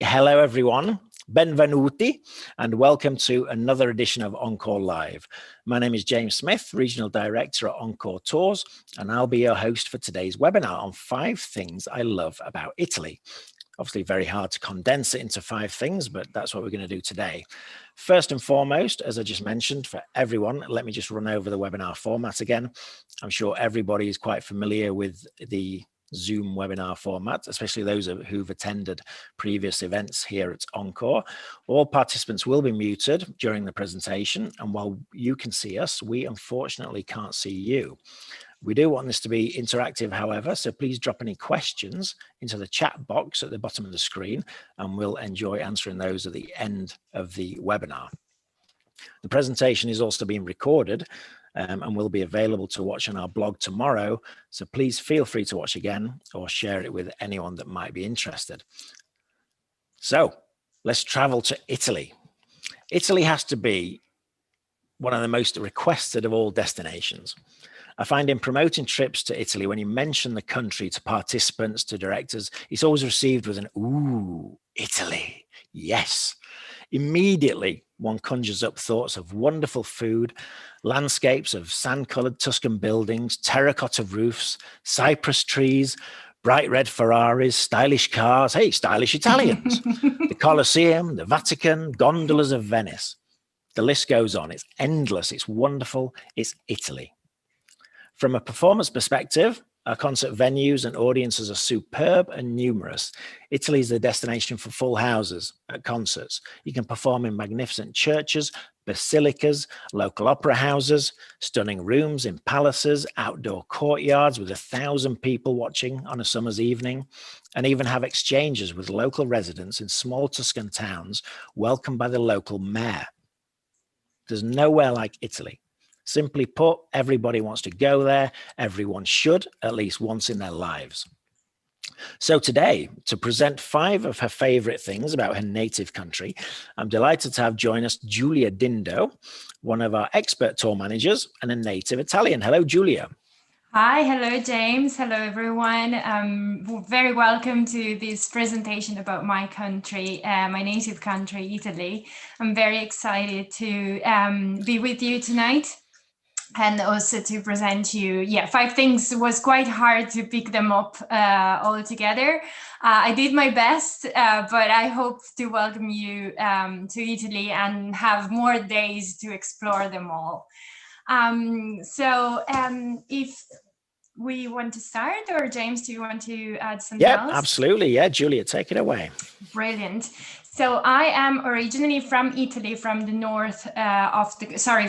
Hello, everyone. Benvenuti, and welcome to another edition of Encore Live. My name is James Smith, Regional Director at Encore Tours, and I'll be your host for today's webinar on 5 things I love about Italy. Obviously, very hard to condense it into 5 things, but that's what we're going to do today. First and foremost, as I just mentioned, for everyone, let me just run over the webinar format again. I'm sure everybody is quite familiar with the Zoom webinar format, especially those who've attended previous events here at Encore. All participants will be muted during the presentation, and while you can see us, we unfortunately can't see you. We do want this to be interactive, however, so please drop any questions into the chat box at the bottom of the screen, and we'll enjoy answering those at the end of the webinar. The presentation is also being recorded and will be available to watch on our blog tomorrow, so please feel free to watch again or share it with anyone that might be interested. So let's travel to Italy. Italy has to be one of the most requested of all destinations. I find in promoting trips to Italy, when you mention the country to participants, to directors, it's always received with an, ooh, Italy, yes. Immediately, one conjures up thoughts of wonderful food, landscapes of sand-colored Tuscan buildings, terracotta roofs, cypress trees, bright red Ferraris, stylish cars, hey, stylish Italians, the Colosseum, the Vatican, gondolas of Venice. The list goes on. It's endless. It's wonderful. It's Italy. From a performance perspective, our concert venues and audiences are superb and numerous. Italy is the destination for full houses at concerts. You can perform in magnificent churches, basilicas, local opera houses, stunning rooms in palaces, outdoor courtyards with 1,000 people watching on a summer's evening, and even have exchanges with local residents in small Tuscan towns welcomed by the local mayor. There's nowhere like Italy. Simply put, everybody wants to go there. Everyone should, at least once in their lives. So today, to present 5 of her favorite things about her native country, I'm delighted to have join us Giulia Dindo, one of our expert tour managers and a native Italian. Hello, Giulia. Hi, hello, James. Hello, everyone. Very welcome to this presentation about my country, my native country, Italy. I'm very excited to be with you tonight. And also to present you, 5 things. Was quite hard to pick them up all together. I did my best, but I hope to welcome you to Italy and have more days to explore them all. If we want to start, or James, do you want to add something else? Yeah, absolutely. Yeah, Giulia, take it away. Brilliant. So I am originally from Italy, from the north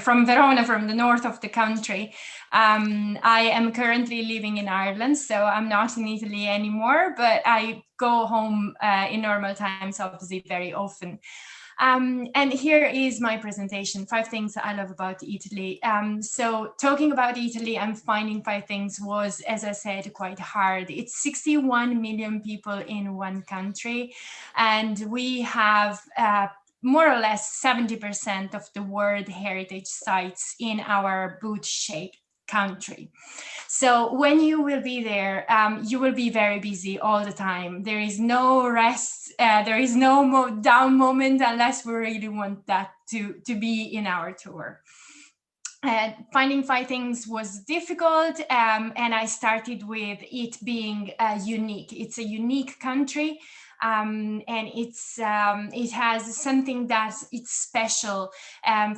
from Verona, from the north of the country. I am currently living in Ireland, so I'm not in Italy anymore, but I go home in normal times, obviously, very often. And here is my presentation, 5 things I love about Italy. So talking about Italy and finding 5 things was, as I said, quite hard. It's 61 million people in one country, and we have more or less 70% of the World Heritage Sites in our boot-shaped country. So when you will be there, you will be very busy all the time. There is no rest, there is no down moment unless we really want that to be in our tour. Finding 5 things was difficult, and I started with it being unique. It's a unique country. And it has something that it's special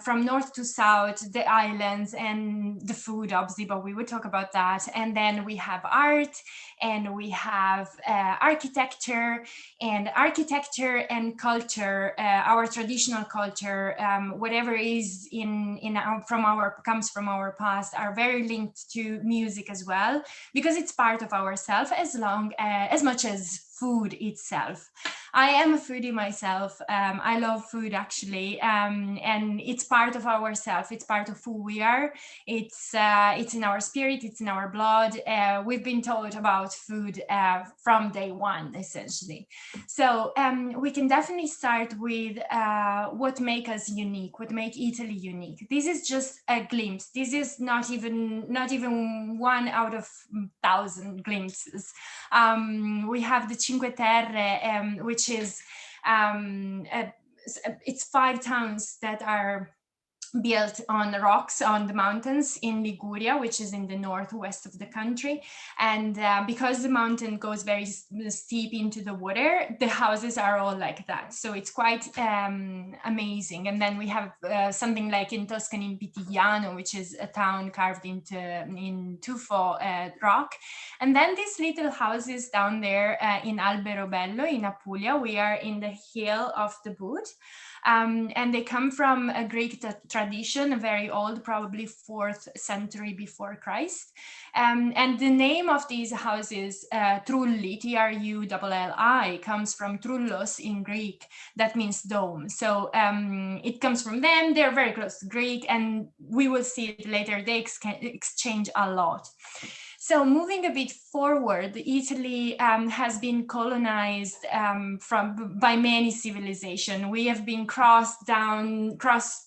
from north to south, the islands and the food, obviously, but we will talk about that. And then we have art, and we have architecture and culture, our traditional culture, whatever is comes from our past, are very linked to music as well, because it's part of ourselves as much as food itself. I am a foodie myself. I love food, actually, and it's part of ourselves. It's part of who we are. It's in our spirit. It's in our blood. We've been taught about food from day one, essentially. So we can definitely start with what makes us unique, what makes Italy unique. This is just a glimpse. This is not even 1 out of 1,000 glimpses. We have the Cinque Terre, which is It's 5 towns that are built on the rocks on the mountains in Liguria, which is in the northwest of the country. And because the mountain goes very steep into the water, the houses are all like that. So it's quite amazing. And then we have something like in Tuscany, in Pitigliano, which is a town carved in tufo rock. And then these little houses down there in Alberobello in Apulia. We are in the hill of the Boot. And they come from a Greek tradition, a very old, probably 4th century before Christ. And the name of these houses, Trulli, Trulli, comes from Trullos in Greek. That means dome. So it comes from them. They're very close to Greek, and we will see it later. They exchange a lot. So moving a bit forward, Italy has been colonized by many civilizations. We have been crossed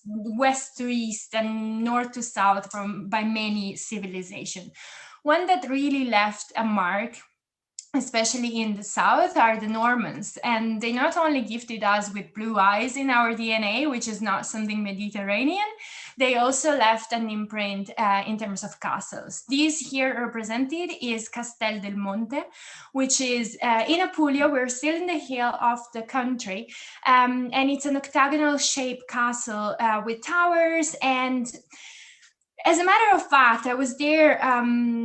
west to east and north to south by many civilizations. One that really left a mark, especially in the south, are the Normans. And they not only gifted us with blue eyes in our DNA, which is not something Mediterranean, they also left an imprint in terms of castles. This here represented is Castel del Monte, which is in Apulia. We're still in the hill of the country. And it's an octagonal shaped castle with towers. And as a matter of fact, I was there,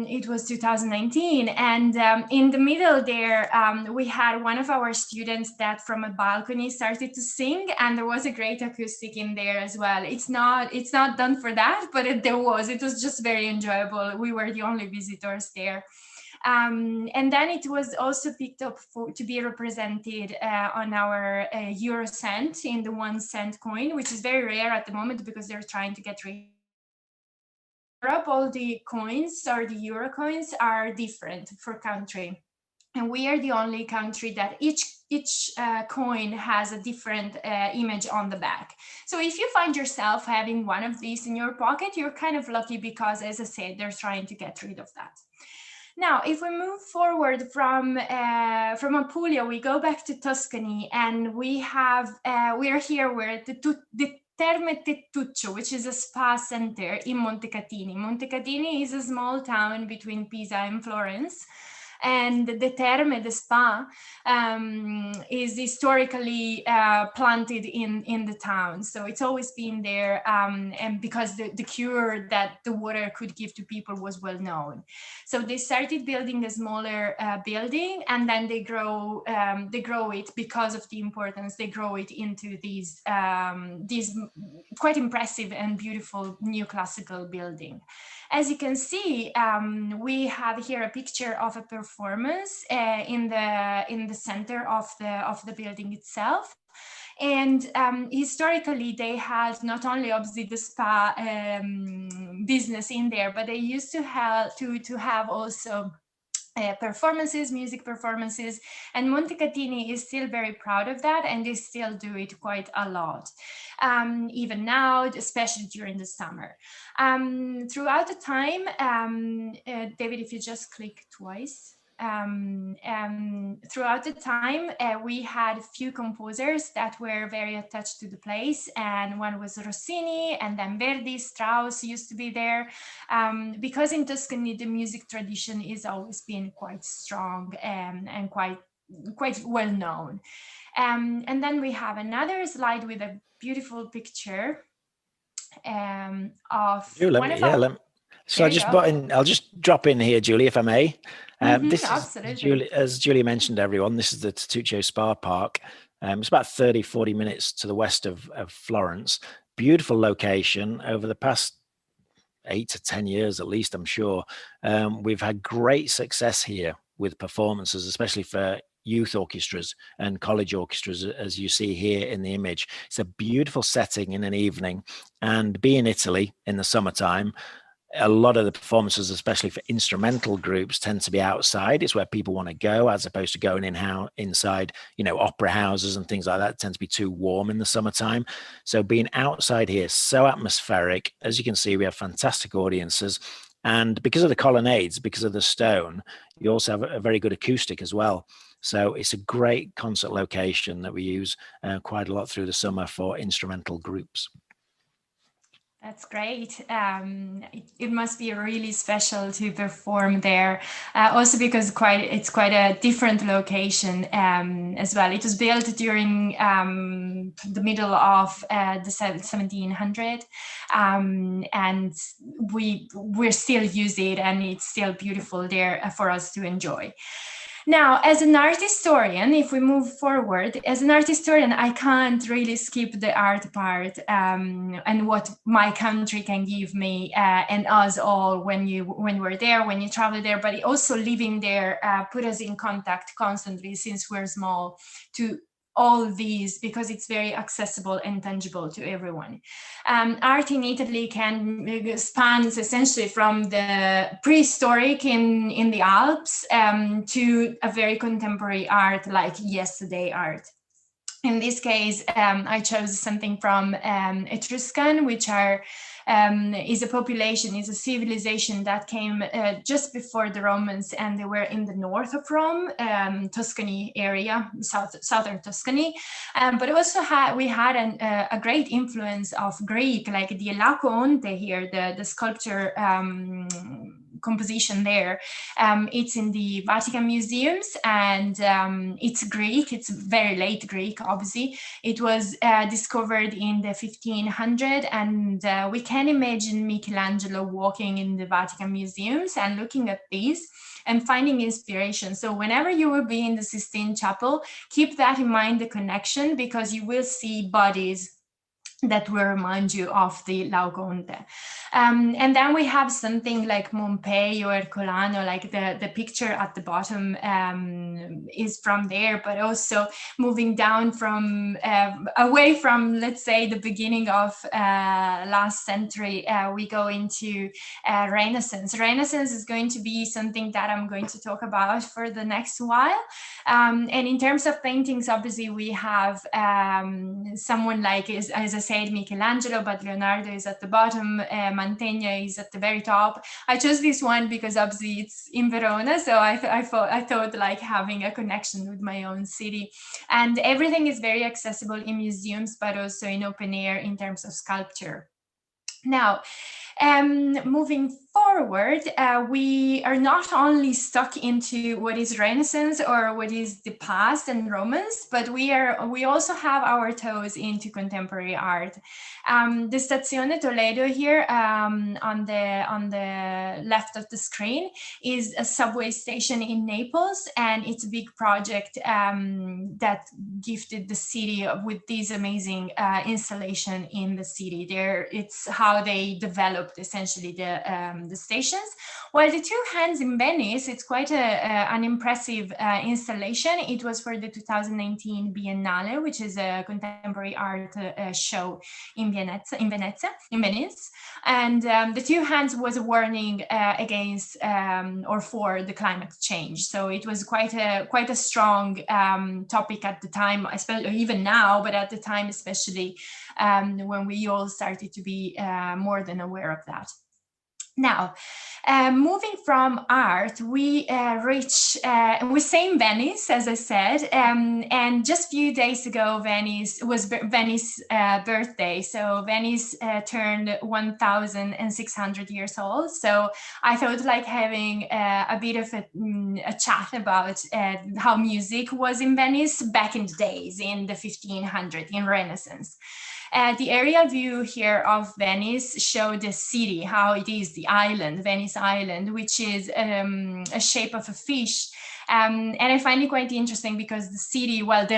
it was 2019, and in the middle there, we had one of our students that from a balcony started to sing, and there was a great acoustic in there as well. It's not done for that, but it was just very enjoyable. We were the only visitors there. And then it was also picked up to be represented on our euro cent, in the 1 cent coin, which is very rare at the moment because they're trying to get rid. Europe, all the coins or the euro coins are different for country, and we are the only country that each coin has a different image on the back. So if you find yourself having one of these in your pocket, you're kind of lucky because, as I said, they're trying to get rid of that. Now, if we move forward from Apulia, we go back to Tuscany, and we are here where the Terme Tettuccio, which is a spa center in Montecatini. Montecatini is a small town between Pisa and Florence. And the Terme, the spa, is historically planted in the town. So it's always been there, and because the cure that the water could give to people was well known. So they started building a smaller building, and then they grow it because of the importance. They grow it into these quite impressive and beautiful new classical building. As you can see, we have here a picture of a performance in the center of the building itself. And historically, they had not only obviously the spa business in there, but they used to have also performances, music performances, and Montecatini is still very proud of that, and they still do it quite a lot, even now, especially during the summer. Throughout the time, David, if you just click twice, throughout the time, we had a few composers that were very attached to the place, and one was Rossini, and then Verdi, Strauss used to be there, because in Tuscany the music tradition is always been quite strong and quite well known. And then we have another slide with a beautiful picture of So I'll just drop in here, Julie, if I may. This absolutely. is, as Julie mentioned, everyone, this is the Tettuccio Spa Park. It's about 30-40 minutes to the west of Florence. Beautiful location. Over the past 8 to 10 years, at least, I'm sure, we've had great success here with performances, especially for youth orchestras and college orchestras, as you see here in the image. It's a beautiful setting in an evening, and being Italy in the summertime, a lot of the performances, especially for instrumental groups, tend to be outside. It's where people want to go, as opposed to going inside, opera houses and things like that. It tends to be too warm in the summertime. So being outside here, so atmospheric. As you can see, we have fantastic audiences. And because of the colonnades, because of the stone, you also have a very good acoustic as well. So it's a great concert location that we use quite a lot through the summer for instrumental groups. That's great. It must be really special to perform there, also because it's quite a different location as well. It was built during the middle of the 1700s, and we still use it, and it's still beautiful there for us to enjoy. Now, as an art historian, if we move forward, as an art historian, I can't really skip the art part and what my country can give me and us all when we're there, when you travel there, but also living there put us in contact constantly since we're small to all these, because it's very accessible and tangible to everyone. Art in Italy spans essentially from the prehistoric in the Alps to a very contemporary art like yesterday art. In this case, I chose something from Etruscan, which is a civilization that came just before the Romans, and they were in the north of Rome, Tuscany area, southern Tuscany. But also we had a great influence of Greek, like the Laocoonte here, the sculpture composition there. It's in the Vatican museums, and it's Greek. It's very late Greek, obviously. It was discovered in the 1500s, and we can imagine Michelangelo walking in the Vatican museums and looking at these and finding inspiration. So whenever you will be in the Sistine Chapel, keep that in mind, the connection, because you will see bodies that will remind you of the Laocoonte. And then we have something like Pompeii or Ercolano, like the picture at the bottom is from there, but also moving down from away from, let's say, the beginning of last century, we go into Renaissance. Renaissance is going to be something that I'm going to talk about for the next while. And in terms of paintings, obviously, we have someone like, as I said, Michelangelo, but Leonardo is at the bottom, Mantegna is at the very top. I chose this one because obviously it's in Verona, so I thought like having a connection with my own city. And everything is very accessible in museums, but also in open air in terms of sculpture. Now, moving forward, we are not only stuck into what is Renaissance or what is the past and Romans, but we also have our toes into contemporary art. The Stazione Toledo here on the left of the screen is a subway station in Naples, and it's a big project that gifted the city with this amazing installation in the city. It's how they developed essentially the stations. While the Two Hands in Venice, it's quite an impressive installation. It was for the 2019 Biennale, which is a contemporary art show in Venice. And the Two Hands was a warning against or for the climate change. So it was quite a strong topic at the time, especially even now, but at the time especially when we all started to be more than aware of that. Now, moving from art, we say in Venice, as I said, and just a few days ago, Venice birthday. So Venice turned 1,600 years old. So I thought like having a bit of a chat about how music was in Venice back in the days, in the 1500s, in Renaissance. The aerial view here of Venice showed the city, how it is, the island, Venice Island, which is a shape of a fish. And I find it quite interesting because the city, well, the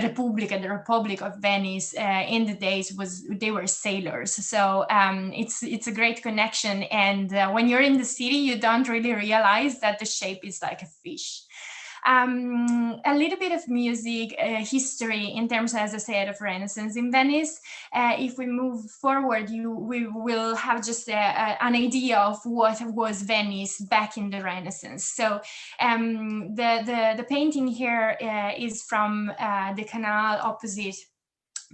Republic of Venice in the days they were sailors. So it's a great connection. And when you're in the city, you don't really realize that the shape is like a fish. A little bit of music history in terms, as I said, of Renaissance in Venice. If we move forward, we will have just an idea of what was Venice back in the Renaissance. So the painting here is from the canal opposite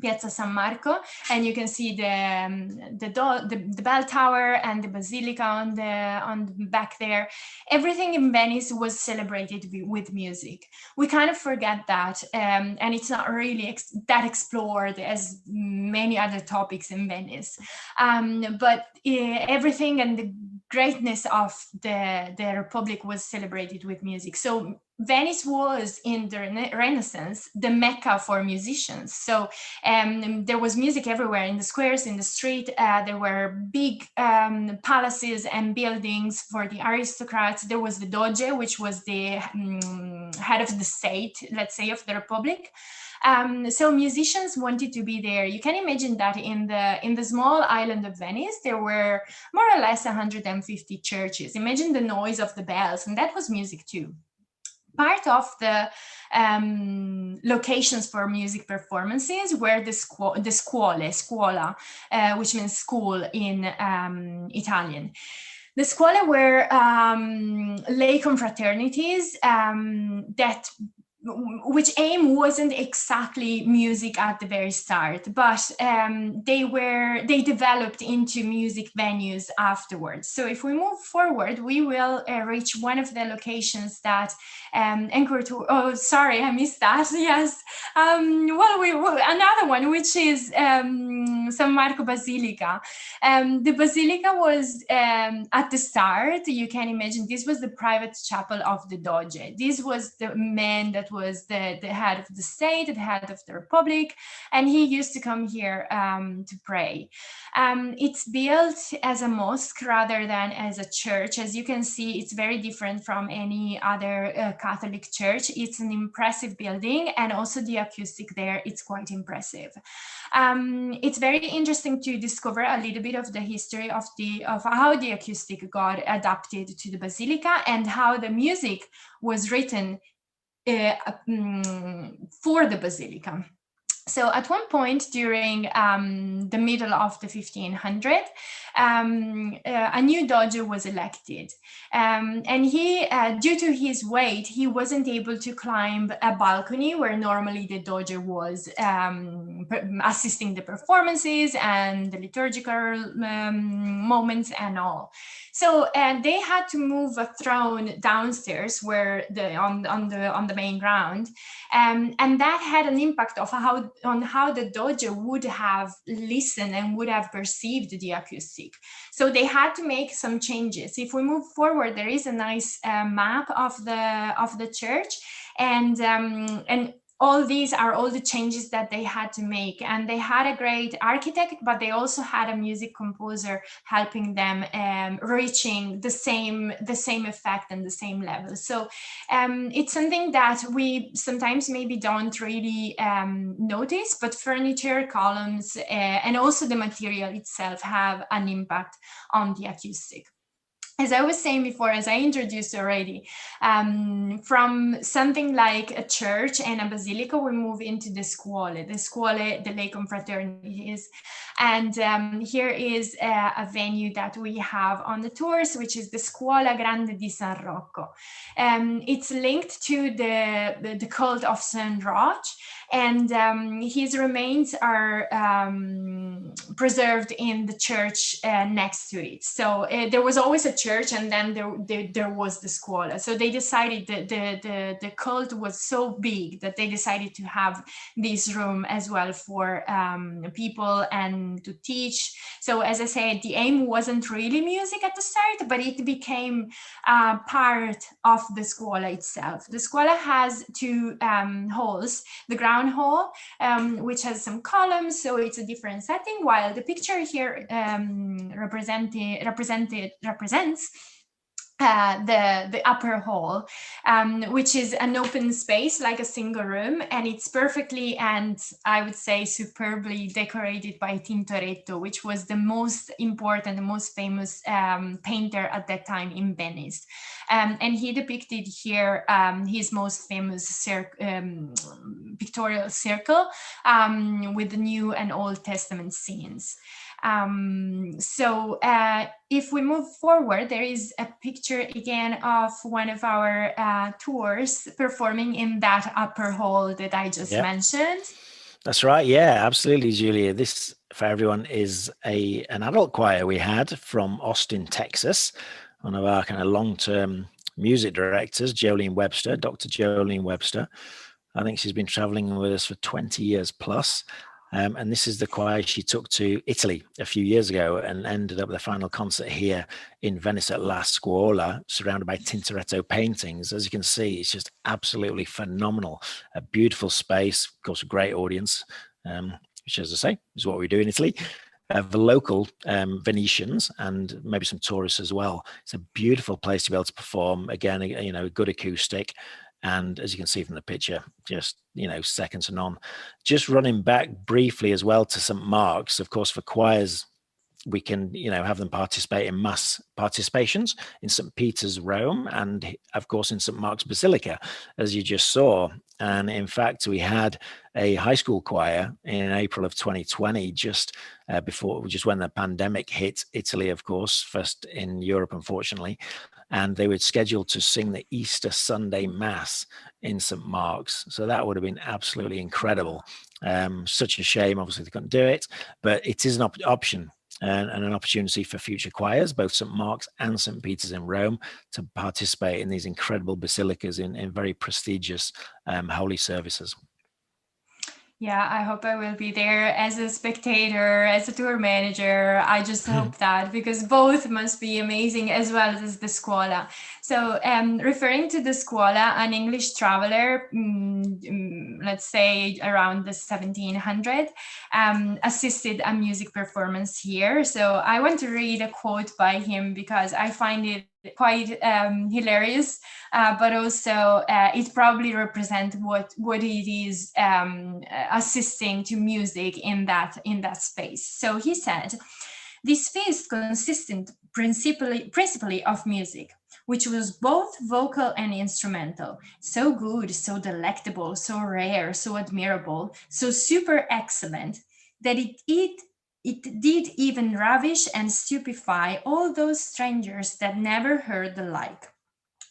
Piazza San Marco, and you can see the bell tower and the basilica on the back there. Everything in Venice was celebrated with music. We kind of forget that, and it's not really that explored as many other topics in Venice. But everything and the greatness of the Republic was celebrated with music. So Venice was, in the Renaissance, the Mecca for musicians. So there was music everywhere, in the squares, in the street. There were big palaces and buildings for the aristocrats. There was the Doge, which was the head of the state, let's say, of the Republic. So musicians wanted to be there. You can imagine that in the small island of Venice, there were more or less 150 churches. Imagine the noise of the bells, and that was music too. Part of the locations for music performances were the scuola, which means school in Italian. The scuole were lay confraternities which aim wasn't exactly music at the very start, but they developed into music venues afterwards. So if we move forward, we will reach one of the locations that Encore Tour. Oh, sorry, I missed that. Yes. Another one, which is San Marco Basilica. The basilica was at the start. You can imagine this was the private chapel of the Doge. This was the man that was the head of the state, the head of the Republic, and he used to come here to pray. It's built as a mosque rather than as a church. As you can see, it's very different from any other Catholic church. It's an impressive building, and also the acoustic there, it's quite impressive. It's very interesting to discover a little bit of the history of how the acoustic got adapted to the basilica and how the music was written for the basilica. So at one point during the middle of the 1500s, a new doge was elected. And he, due to his weight, he wasn't able to climb a balcony where normally the doge was assisting the performances and the liturgical moments and all. So they had to move a throne downstairs where on the main ground. And that had an impact of on how the doge would have listened and would have perceived the acoustic. So they had to make some changes. If we move forward, there is a nice map of the church, and all these are all the changes that they had to make. And they had a great architect, but they also had a music composer helping them reaching the same effect and the same level. So it's something that we sometimes maybe don't really notice, but furniture, columns, and also the material itself have an impact on the acoustic. As I was saying before, as I introduced already, from something like a church and a basilica, we move into the scuole, the lay confraternities. And here is a venue that we have on the tours, which is the Scuola Grande di San Rocco. It's linked to the cult of Saint Roch, and his remains are preserved in the church next to it. So there was always a church, and then there was the scuola. So they decided that the cult was so big that they decided to have this room as well for people and to teach. So as I said, the aim wasn't really music at the start, but it became part of the scuola itself. The scuola has two halls, the ground hall, which has some columns, so it's a different setting, while the picture here represents the upper hall, which is an open space like a single room, and it's perfectly and I would say superbly decorated by Tintoretto, which was the most important, the most famous painter at that time in Venice. And he depicted here his most famous pictorial circle with the New and Old Testament scenes. If we move forward, there is a picture again of one of our tours performing in that upper hall that I just mentioned. That's right. Yeah, absolutely, Julia. This, for everyone, is an adult choir we had from Austin, Texas. One of our kind of long-term music directors, Jolene Webster, Dr. Jolene Webster. I think she's been traveling with us for 20 years plus. And this is the choir she took to Italy a few years ago and ended up the final concert here in Venice at La Scuola, surrounded by Tintoretto paintings. As you can see, it's just absolutely phenomenal. A beautiful space, of course, a great audience, which, as I say, is what we do in Italy. The local Venetians and maybe some tourists as well. It's a beautiful place to be able to perform. Again, you know, good acoustic. And as you can see from the picture, just, you know, second to none. Just running back briefly as well to St. Mark's, of course, for choirs, we can, you know, have them participate in mass participations in St. Peter's, Rome, and of course in St. Mark's Basilica, as you just saw. And in fact, we had a high school choir in April of 2020, just when the pandemic hit Italy, of course, first in Europe, unfortunately. And they were scheduled to sing the Easter Sunday Mass in St. Mark's. So that would have been absolutely incredible. Such a shame, obviously, they couldn't do it, but it is an option and an opportunity for future choirs, both St. Mark's and St. Peter's in Rome, to participate in these incredible basilicas in very prestigious holy services. Yeah, I hope I will be there as a spectator, as a tour manager. I just hope that, because both must be amazing, as well as the scuola. So referring to the scuola, an English traveler, let's say around the 1700, assisted a music performance here. So I want to read a quote by him because I find it quite hilarious, but also it probably represents what it is assisting to music in that space. So he said, "This feast consisted principally of music, which was both vocal and instrumental, so good, so delectable, so rare, so admirable, so super excellent, that it did even ravish and stupefy all those strangers that never heard the like.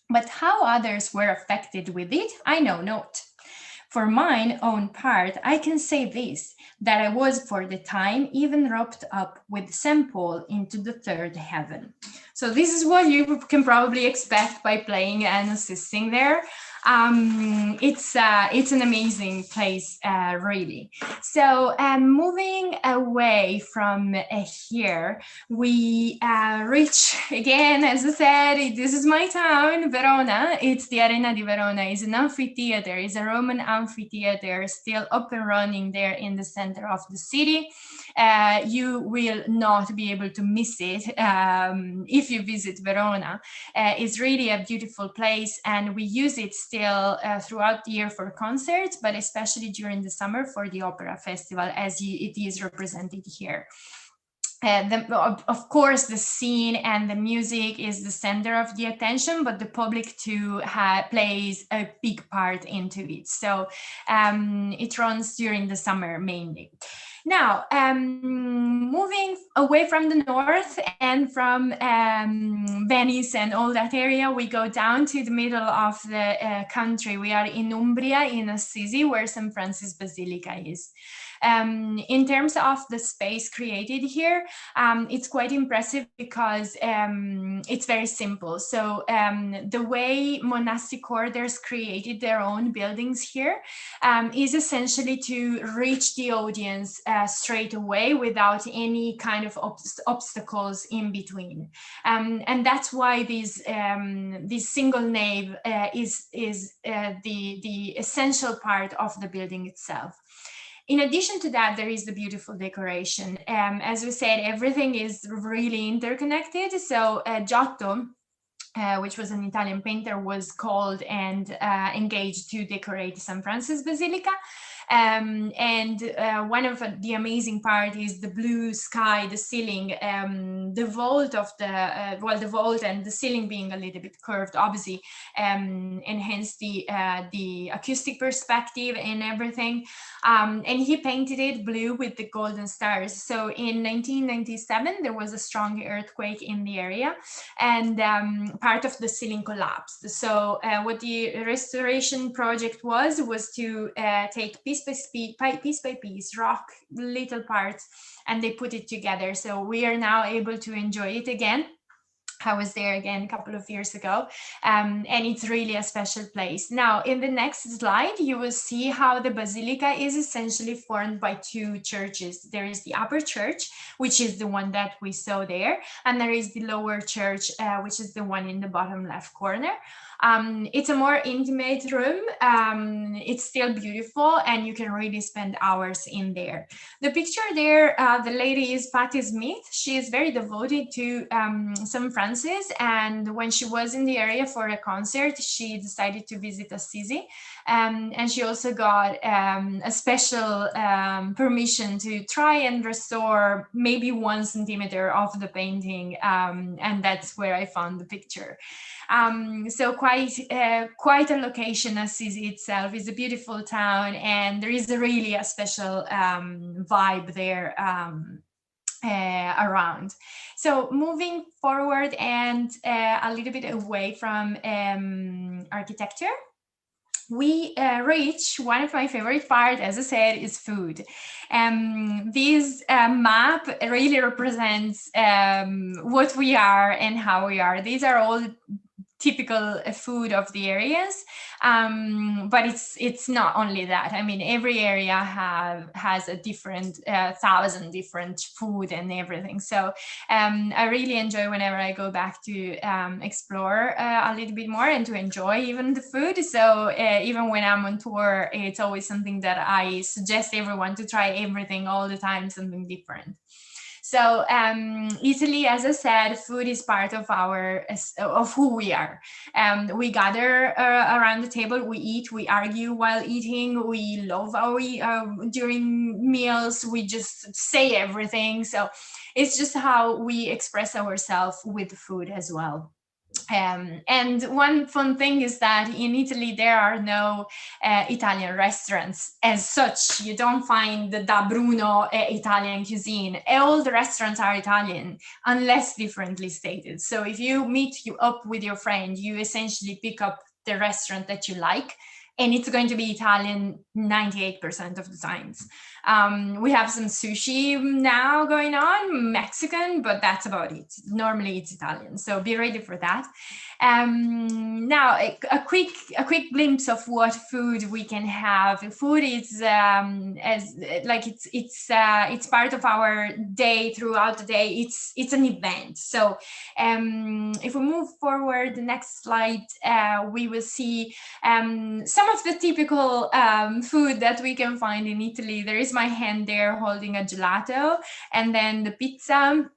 But how others were affected with it, I know not. For mine own part, I can say this, that I was for the time even roped up with St. Paul into the third heaven." So this is what you can probably expect by playing and assisting there. It's an amazing place, really. So moving away from here, we reach again, as I said, this is my town, Verona. It's the Arena di Verona. It's an amphitheater. It's a Roman amphitheater still up and running there in the center of the city. You will not be able to miss it if you visit Verona. It's really a beautiful place, and we use it still throughout the year for concerts, but especially during the summer for the opera festival, as it is represented here. Of course, the scene and the music is the center of the attention, but the public too plays a big part into it. So it runs during the summer mainly. Now, moving away from the north and from Venice and all that area, we go down to the middle of the country. We are in Umbria, in Assisi, where St. Francis Basilica is. In terms of the space created here, it's quite impressive because it's very simple. So the way monastic orders created their own buildings here is essentially to reach the audience straight away without any kind of obstacles in between. And that's why this single nave is the essential part of the building itself. In addition to that, there is the beautiful decoration. As we said, everything is really interconnected. So Giotto, which was an Italian painter, was called and engaged to decorate St. Francis Basilica. And one of the amazing part is the blue sky, the ceiling, the vault of the vault and the ceiling being a little bit curved, obviously, and hence the acoustic perspective and everything. And he painted it blue with the golden stars. So in 1997, there was a strong earthquake in the area, and part of the ceiling collapsed. So what the restoration project was to take pieces piece by piece, rock little parts, and they put it together. So we are now able to enjoy it again. I was there again a couple of years ago, and it's really a special place. Now, in the next slide, you will see how the basilica is essentially formed by two churches. There is the upper church, which is the one that we saw there, and there is the lower church, which is the one in the bottom left corner. It's a more intimate room. It's still beautiful, and you can really spend hours in there. The picture there, the lady is Patti Smith. She is very devoted to St. Francis, and when she was in the area for a concert, she decided to visit Assisi, and she also got a special permission to try and restore maybe 1 centimeter of the painting, and that's where I found the picture. So quite a location. Assisi itself is a beautiful town, and there is really a special vibe there around. So moving forward and a little bit away from architecture, we reach one of my favorite parts, as I said, is food. This map really represents what we are and how we are. These are all typical food of the areas, but it's not only that. I mean, every area has a different 1,000 different food and everything. So I really enjoy whenever I go back to explore a little bit more and to enjoy even the food. So even when I'm on tour, it's always something that I suggest everyone to try everything all the time, something different. So Italy, as I said, food is part of who we are. We gather around the table, we eat, we argue while eating, we love during meals, we just say everything. So it's just how we express ourselves with food as well. And one fun thing is that in Italy, there are no Italian restaurants as such. You don't find the Da Bruno Italian cuisine. All the restaurants are Italian, unless differently stated. So if you meet up with your friend, you essentially pick up the restaurant that you like, and it's going to be Italian 98% of the times. We have some sushi now going on, Mexican, but that's about it. Normally it's Italian, so be ready for that. Now a quick glimpse of what food we can have. Food is it's part of our day. Throughout the day, it's an event. So if we move forward, the next slide, we will see some of the typical food that we can find in Italy. There is my hand there holding a gelato, and then the pizza,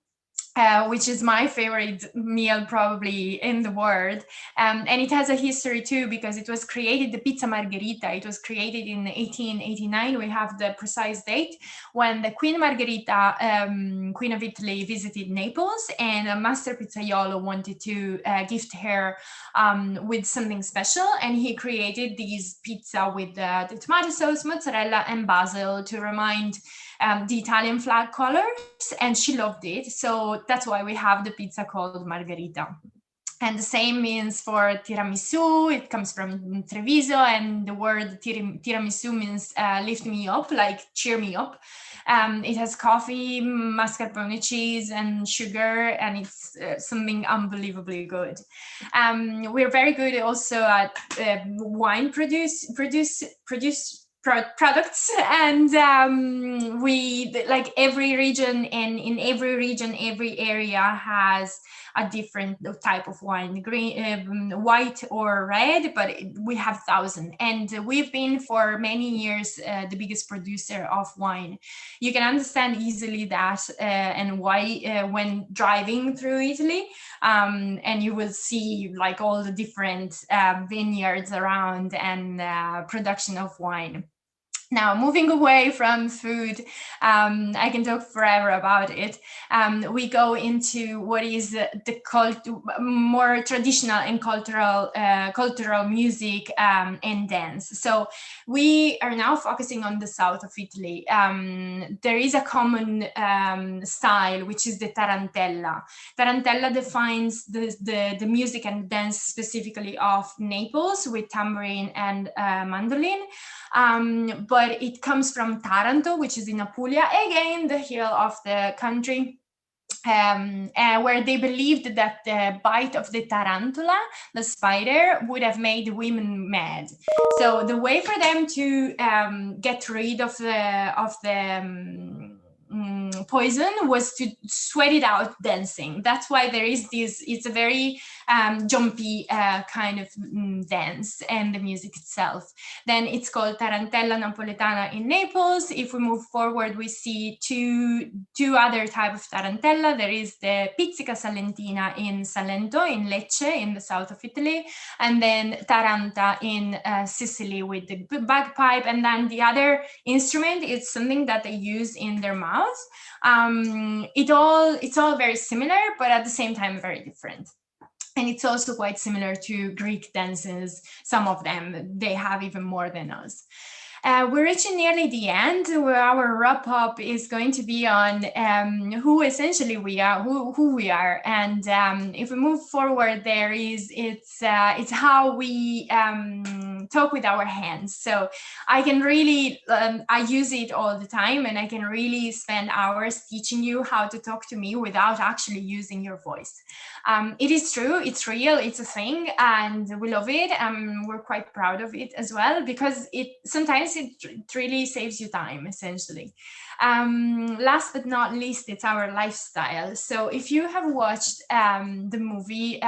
which is my favorite meal probably in the world. And it has a history too, because it was created, the pizza margherita, it was created in 1889. We have the precise date when the Queen Margherita, Queen of Italy, visited Naples, and a master pizzaiolo wanted to gift her with something special. And he created these pizza with the tomato sauce, mozzarella, and basil to remind the Italian flag colors, and she loved it. So that's why we have the pizza called margherita. And the same means for tiramisu. It comes from Treviso, and the word tiramisu means lift me up, like cheer me up. It has coffee, mascarpone cheese, and sugar, and it's something unbelievably good. We're very good also at wine products, and we, like every region, and in every region, every area has a different type of wine, green, white or red, but we have 1,000, and we've been for many years the biggest producer of wine. You can understand easily that and why when driving through Italy, and you will see like all the different vineyards around and production of wine. Now, moving away from food, I can talk forever about it. We go into what is the more traditional and cultural music and dance. So we are now focusing on the south of Italy. There is a common style, which is the tarantella. Tarantella defines the music and dance specifically of Naples with tambourine and mandolin. but it comes from Taranto, which is in Apulia, again, the hill of the country. Where they believed that the bite of the tarantula, the spider, would have made women mad. So the way for them to get rid of the poison was to sweat it out dancing. That's why there is this, it's a very jumpy kind of dance, and the music itself. Then it's called Tarantella Napoletana in Naples. If we move forward, we see two other type of tarantella. There is the Pizzica Salentina in Salento, in Lecce, in the south of Italy, and then Taranta in Sicily with the bagpipe. And then the other instrument is something that they use in their mouth. It's all very similar, but at the same time very different. And it's also quite similar to Greek dances. Some of them, they have even more than us. We're reaching nearly the end, where our wrap up is going to be on who essentially we are, who we are. And if we move forward, it's how we talk with our hands. So I can really, I use it all the time, and I can really spend hours teaching you how to talk to me without actually using your voice. It is true, it's real, it's a thing, and we love it. We're quite proud of it as well, because sometimes it really saves you time, essentially. Last but not least, it's our lifestyle. So if you have watched the movie,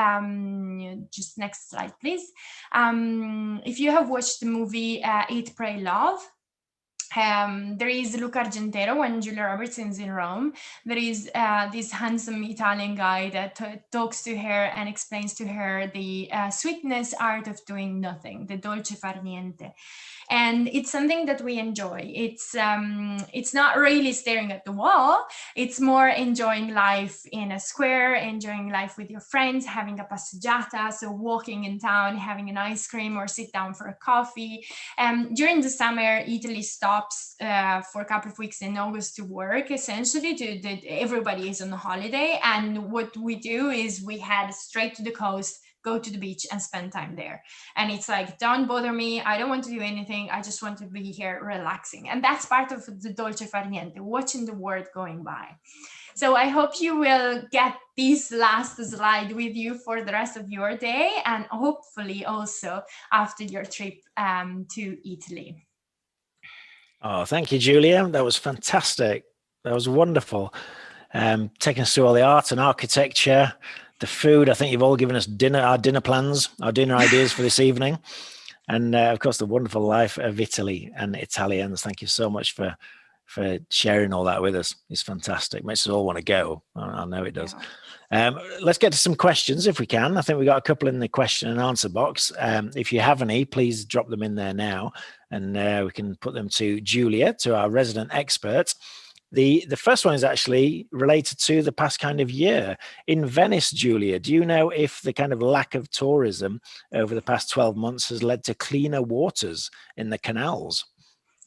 just next slide, please. If you have watched the movie Eat, Pray, Love, there is Luca Argentero when Julia Roberts is in Rome. There is this handsome Italian guy that talks to her and explains to her the sweetness art of doing nothing, the dolce far niente. And it's something that we enjoy. It's not really staring at the wall. It's more enjoying life in a square, enjoying life with your friends, having a passeggiata, so walking in town, having an ice cream or sit down for a coffee. During the summer, Italy stops for a couple of weeks in August to work, essentially. Everybody is on a holiday. And what we do is we head straight to the coast, go to the beach and spend time there. And it's like, don't bother me. I don't want to do anything. I just want to be here relaxing. And that's part of the dolce far niente, watching the world going by. So I hope you will get this last slide with you for the rest of your day, and hopefully also after your trip to Italy. Oh, thank you, Giulia. That was fantastic. That was wonderful. Taking us through all the art and architecture, the food. I think you've all given us our dinner plans, our dinner ideas for this evening. And of course, the wonderful life of Italy and Italians. Thank you so much for sharing all that with us. It's fantastic. Makes us all want to go. I know it does. Yeah. Let's get to some questions if we can. I think we got a couple in the question and answer box. If you have any, please drop them in there now, and we can put them to Giulia, to our resident expert. The first one is actually related to the past kind of year. In Venice, Giulia, do you know if the kind of lack of tourism over the past 12 months has led to cleaner waters in the canals?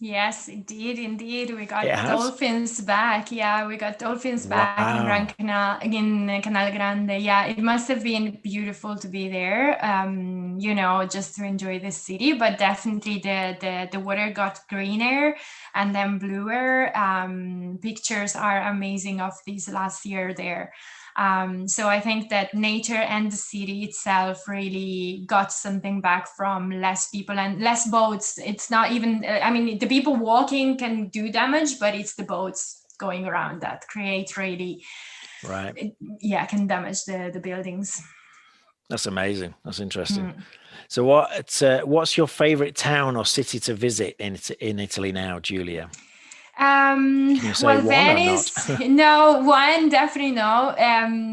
Yes, indeed. We got dolphins back. Yeah, we got dolphins back in Gran Canal, in Canal Grande. Yeah, it must have been beautiful to be there, just to enjoy the city. But definitely the water got greener and then bluer. Pictures are amazing of this last year there. So I think that nature and the city itself really got something back from less people and less boats. It's not even, the people walking can do damage, but it's the boats going around that create really, can damage the buildings. That's amazing. That's interesting. So what's your favorite town or city to visit in Italy now, Giulia? Venice, no, one, definitely no.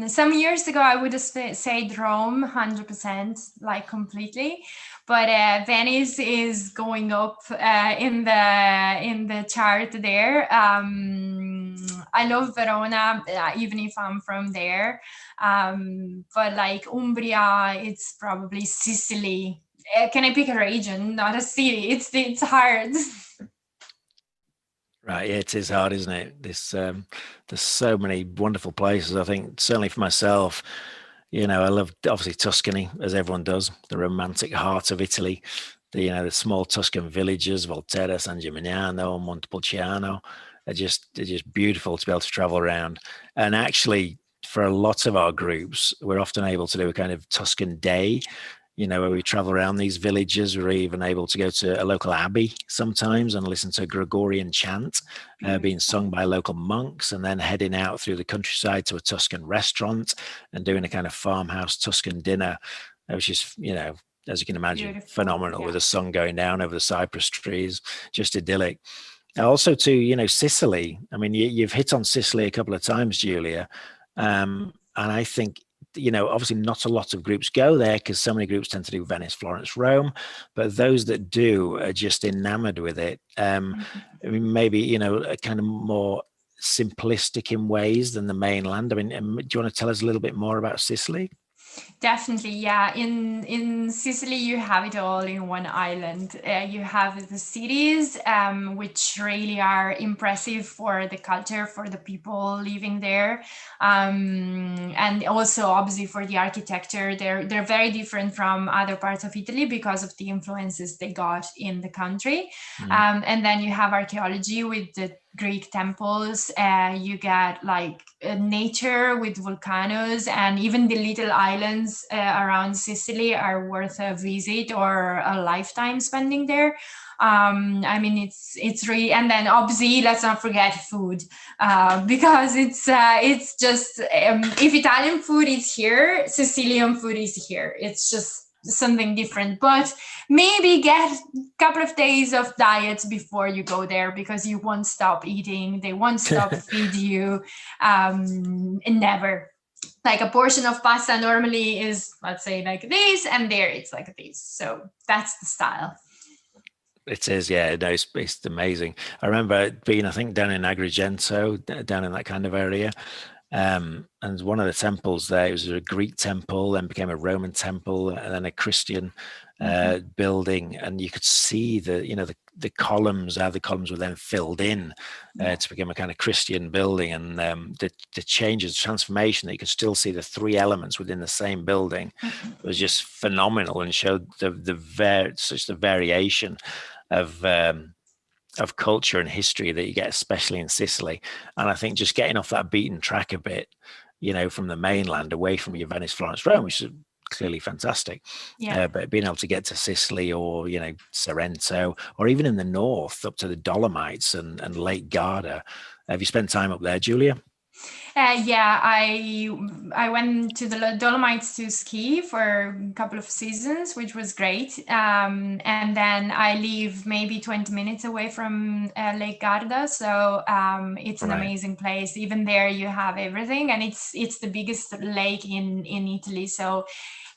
Some years ago, I would have said Rome, 100%, like completely. But Venice is going up in the chart there. I love Verona, even if I'm from there. But like Umbria, it's probably Sicily. Can I pick a region, not a city? It's hard. Right, yeah, it is hard, isn't it? There's so many wonderful places. I think certainly for myself, I love obviously Tuscany, as everyone does, the romantic heart of Italy. the small Tuscan villages, Volterra, San Gimignano, Montepulciano, they're just beautiful to be able to travel around. And actually, for a lot of our groups, we're often able to do a kind of Tuscan day, where we travel around these villages. We're even able to go to a local abbey sometimes and listen to Gregorian chant being sung by local monks, and then heading out through the countryside to a Tuscan restaurant and doing a kind of farmhouse Tuscan dinner, which is, as you can imagine, Beautiful. phenomenal, with the sun going down over the cypress trees, just idyllic. Also to, Sicily. I mean, you've hit on Sicily a couple of times, Giulia. And I think, obviously not a lot of groups go there because so many groups tend to do Venice, Florence, Rome, but those that do are just enamored with it. I mean, maybe, a kind of more simplistic in ways than the mainland. I mean, do you want to tell us a little bit more about Sicily? Definitely, yeah. In Sicily, you have it all in one island. You have the cities, which really are impressive for the culture, for the people living there, and also obviously for the architecture. They're very different from other parts of Italy because of the influences they got in the country. And then you have archaeology with the Greek temples. You get like nature with volcanoes, and even the little islands around Sicily are worth a visit or a lifetime spending there. I mean, it's really, and then obviously let's not forget food, because it's just if Italian food is here, Sicilian food is here. It's just something different, but maybe get a couple of days of diets before you go there, because you won't stop eating, they won't stop feed you, and never. Like a portion of pasta normally is, let's say, like this, and there it's like this. So that's the style. It is, yeah. No, it's amazing. I remember being, I think, down in Agrigento, down in that kind of area. And one of the temples there, it was a Greek temple, then became a Roman temple, and then a Christian building. And you could see the columns, how the columns were then filled in to become a kind of Christian building. And the changes, transformation, that you could still see the three elements within the same building was just phenomenal, and showed such the variation of culture and history that you get, especially in Sicily. And I think just getting off that beaten track a bit, from the mainland, away from your Venice, Florence, Rome, which is clearly fantastic. But being able to get to Sicily, or, Sorrento, or even in the north up to the Dolomites and Lake Garda. Have you spent time up there, Giulia? Yeah, I went to the Dolomites to ski for a couple of seasons, which was great. And then I live maybe 20 minutes away from Lake Garda, so it's an amazing place. Even there, you have everything, and it's the biggest lake in Italy. So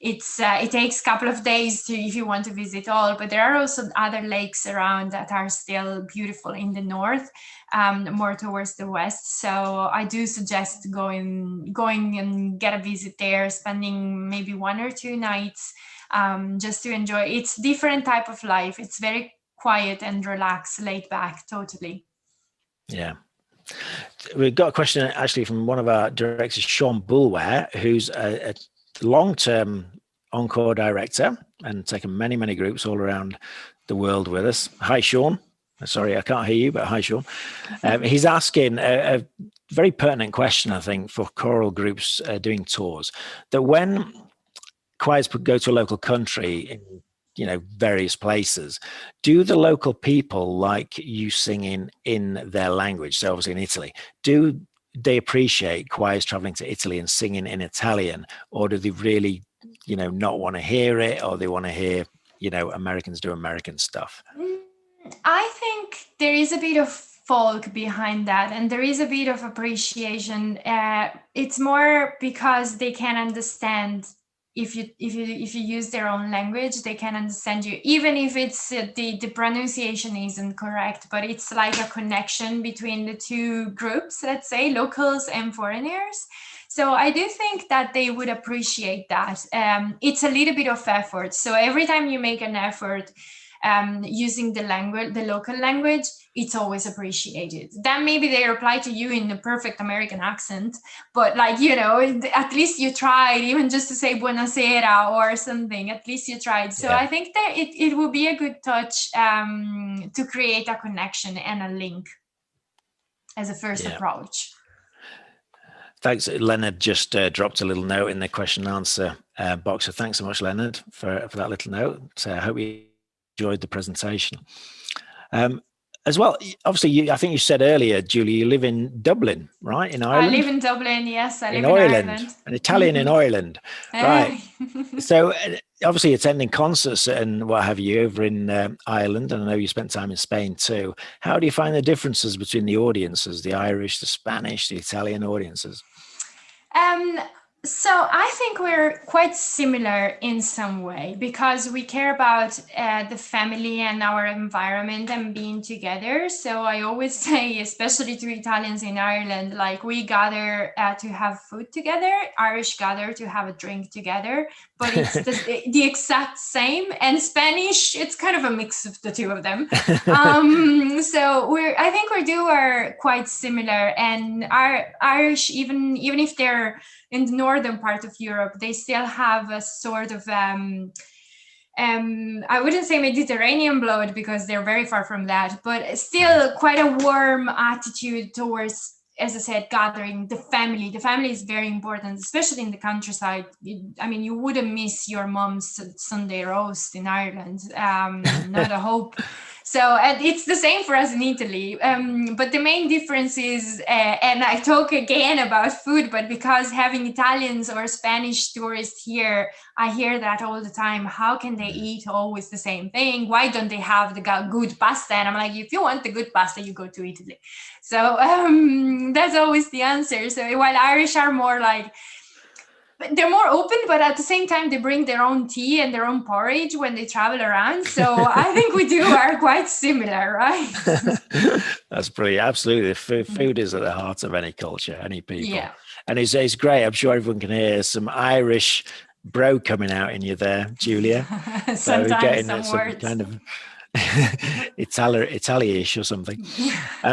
it takes a couple of days if you want to visit all, but there are also other lakes around that are still beautiful in the north, more towards the west. So I do suggest going and get a visit there, spending maybe 1 or 2 nights, just to enjoy. It's different type of life. It's very quiet and relaxed, laid back, totally. Yeah. We've got a question actually from one of our directors, Sean Bulware, who's a long-term Encore director and taken many, many groups all around the world with us. Hi, Sean. Sorry, I can't hear you, but hi, Sean. He's asking a very pertinent question, I think, for choral groups doing tours, that when choirs go to a local country in various places, do the local people like you singing in their language? So obviously in Italy, do they appreciate choirs traveling to Italy and singing in Italian, or do they really not want to hear it, or they want to hear Americans do American stuff? I think there is a bit of folk behind that, and there is a bit of appreciation. It's more because they can understand. If you use their own language, they can understand you, even if it's the pronunciation isn't correct, but it's like a connection between the two groups, let's say locals and foreigners. So I do think that they would appreciate that. It's a little bit of effort. So every time you make an effort, using the local language, it's always appreciated. Then maybe they reply to you in the perfect American accent, but like, at least you tried, even just to say buonasera or something, at least you tried. So I think that it would be a good touch to create a connection and a link as a first approach. Thanks. Leonard just dropped a little note in the question and answer box. So thanks so much, Leonard, for that little note. So I hope you enjoyed the presentation. As well, obviously, I think you said earlier, Julie, you live in Dublin, right? In Ireland? I live in Dublin, yes. I live in Ireland. An Italian in Ireland, right? So obviously attending concerts and what have you over in Ireland, and I know you spent time in Spain too. How do you find the differences between the audiences, the Irish, the Spanish, the Italian audiences? So I think we're quite similar in some way, because we care about the family and our environment and being together. So I always say, especially to Italians in Ireland, like, we gather to have food together, Irish gather to have a drink together, but it's the exact same. And Spanish, it's kind of a mix of the two of them. So I think we are quite similar. And our Irish, even if they're in the northern part of Europe, they still have a sort of, I wouldn't say Mediterranean blood, because they're very far from that, but still quite a warm attitude towards, as I said, gathering the family. The family is very important, especially in the countryside. You wouldn't miss your mom's Sunday roast in Ireland, not a hope. So it's the same for us in Italy. But the main difference is, and I talk again about food, but because having Italians or Spanish tourists here, I hear that all the time. How can they eat always the same thing? Why don't they have the good pasta? And I'm like, if you want the good pasta, you go to Italy. So that's always the answer. So while Irish are more like, they're more open, but at the same time, they bring their own tea and their own porridge when they travel around. So I think we are quite similar, right? That's brilliant. Absolutely. Food is at the heart of any culture, any people. Yeah. And it's great. I'm sure everyone can hear some Irish brogue coming out in you there, Giulia. Sometimes some words. Kind of Italian-ish or something.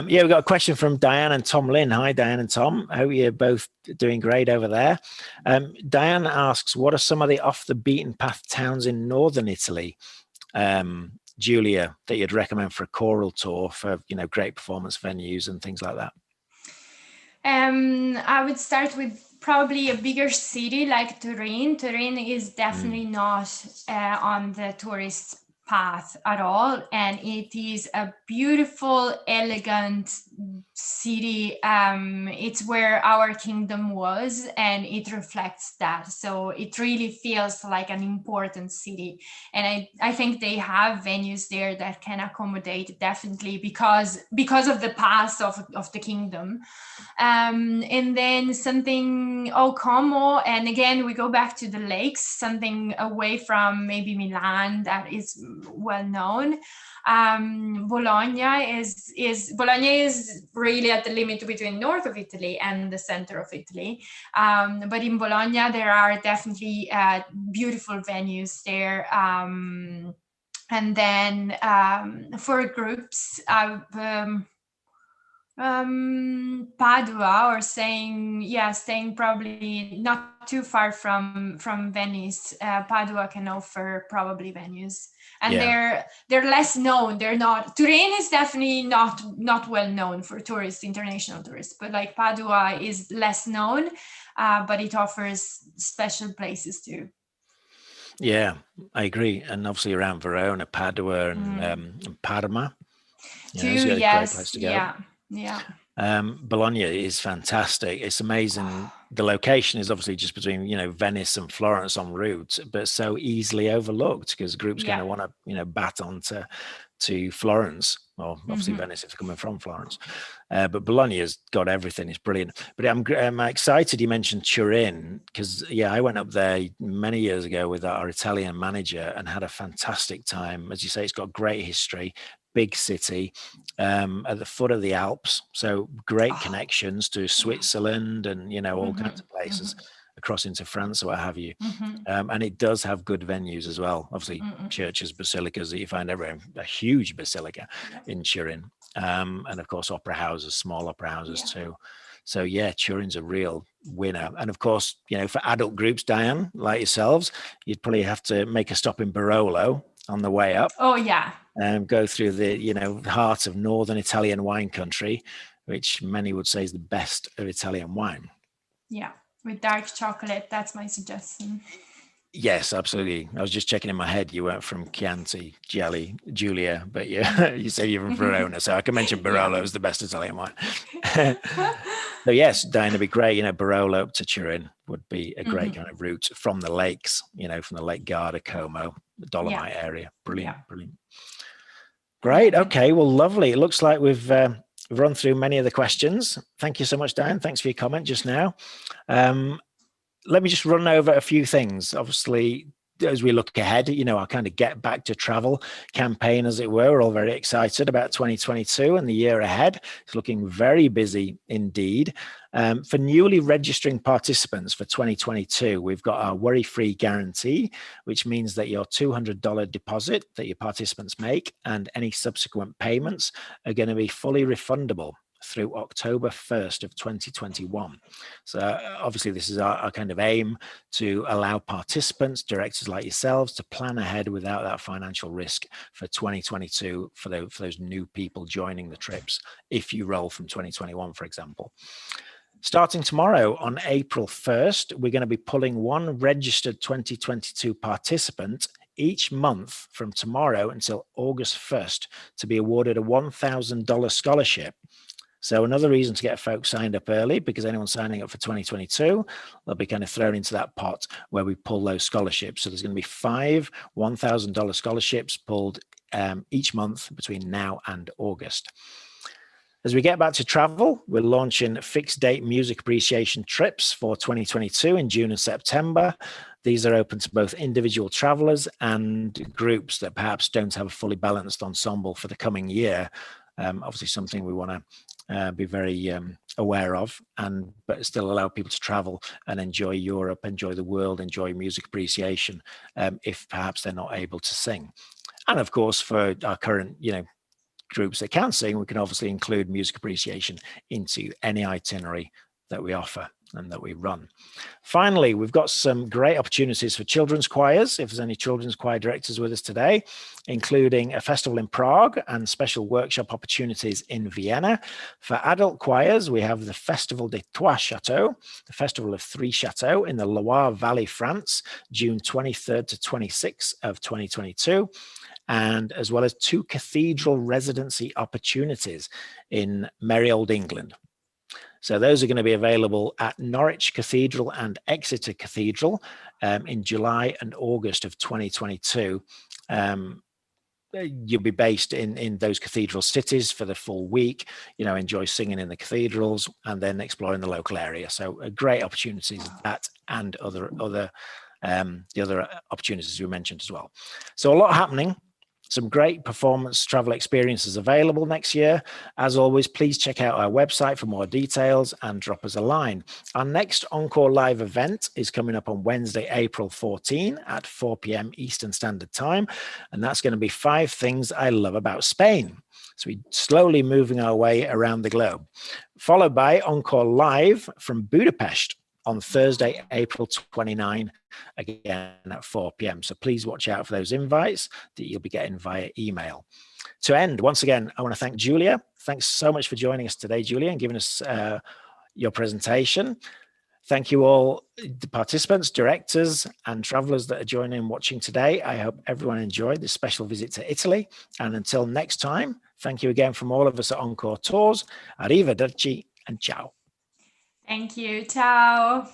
We've got a question from Diane and Tom Lynn. Hi, Diane and Tom. I hope you're both doing great over there. Diane asks, what are some of the off the beaten path towns in northern Italy, Giulia, that you'd recommend for a choral tour for, great performance venues and things like that? I would start with probably a bigger city like Turin. Turin is definitely not on the tourist path at all, and it is a beautiful, elegant city. It's where our kingdom was, and it reflects that. So it really feels like an important city, and I think they have venues there that can accommodate, definitely, because of the past of the kingdom. And then something Como, and again we go back to the lakes, something away from maybe Milan that is well known. Bologna is really at the limit between north of Italy and the center of Italy. But in Bologna there are definitely beautiful venues there. And then for groups, Padua, or staying probably not too far from Venice. Padua can offer probably venues, and they're less known. They're not. Turin is definitely not well known for tourists, international tourists, but like Padua is less known, but it offers special places too. Yeah, I agree, and obviously around Verona, Padua, and Parma. Yes, a great place to go. Yeah. Bologna is fantastic. It's amazing. The location is obviously just between, Venice and Florence en route, but so easily overlooked because groups going to want to, bat on to Florence, or obviously Venice if they're coming from Florence. But Bologna has got everything. It's brilliant. But I'm excited you mentioned Turin, because I went up there many years ago with our Italian manager and had a fantastic time. As you say, it's got great history. Big city at the foot of the Alps, so great connections to Switzerland and all kinds of places across into France or what have you. And it does have good venues as well. Obviously, churches, basilicas that you find everywhere. A huge basilica in Turin. And of course, opera houses, small opera houses too. So yeah, Turin's a real winner. And of course, you know, for adult groups, Diane, like yourselves, you'd probably have to make a stop in Barolo on the way up. Oh yeah. Go through the, you know, heart of northern Italian wine country, which many would say is the best of Italian wine. Yeah, with dark chocolate. That's my suggestion. Yes, absolutely. I was just checking in my head. You went from Chianti, Giulia, but you say you're from Verona, so I can mention Barolo as the best Italian wine. So yes, Diane, it'd be great. You know, Barolo up to Turin would be a great kind of route from the lakes. You know, from the Lake Garda, Como, the Dolomite area. Brilliant, brilliant. Great. Okay. Well, lovely. It looks like we've run through many of the questions. Thank you so much, Diane. Thanks for your comment just now. Let me just run over a few things. Obviously, as we look ahead, you know, our kind of get back to travel campaign, as it were, we're all very excited about 2022 and the year ahead. It's looking very busy indeed. For newly registering participants for 2022, we've got our worry-free guarantee, which means that your $200 deposit that your participants make and any subsequent payments are going to be fully refundable through October 1st of 2021. So obviously this is our kind of aim to allow participants, directors like yourselves, to plan ahead without that financial risk for 2022 for those new people joining the trips, if you roll from 2021, for example. Starting tomorrow on April 1st, we're going to be pulling one registered 2022 participant each month from tomorrow until August 1st to be awarded a $1,000 scholarship. So another reason to get folks signed up early, because anyone signing up for 2022, they'll be kind of thrown into that pot where we pull those scholarships. So there's going to be 5 $1,000 scholarships pulled each month between now and August. As we get back to travel, we're launching fixed date music appreciation trips for 2022 in June and September. These are open to both individual travelers and groups that perhaps don't have a fully balanced ensemble for the coming year. Obviously something we want to be very aware of, but still allow people to travel and enjoy Europe, enjoy the world, enjoy music appreciation, if perhaps they're not able to sing. And of course, for our current, you know, groups that can sing, we can obviously include music appreciation into any itinerary that we offer and that we run. Finally, we've got some great opportunities for children's choirs, if there's any children's choir directors with us today, including a festival in Prague and special workshop opportunities in Vienna. For adult choirs, we have the Festival des Trois Châteaux, the Festival of Three Chateaux in the Loire Valley, France, June 23rd to 26th of 2022. And as well as 2 cathedral residency opportunities in merry old England. So those are going to be available at Norwich Cathedral and Exeter Cathedral in July and August of 2022. You'll be based in those cathedral cities for the full week, you know, enjoy singing in the cathedrals and then exploring the local area. So great opportunities that and the other opportunities we mentioned as well. So a lot happening. Some great performance travel experiences available next year. As always, please check out our website for more details and drop us a line. Our next Encore Live event is coming up on Wednesday, April 14 at 4 p.m. Eastern Standard Time. And that's going to be 5 things I love about Spain. So we're slowly moving our way around the globe. Followed by Encore Live from Budapest on Thursday, April 29, again at 4 p.m. So please watch out for those invites that you'll be getting via email. To end, once again, I want to thank Giulia. Thanks so much for joining us today, Giulia, and giving us your presentation. Thank you all, the participants, directors, and travelers that are joining and watching today. I hope everyone enjoyed this special visit to Italy. And until next time, thank you again from all of us at Encore Tours. Arrivederci and ciao. Thank you. Ciao.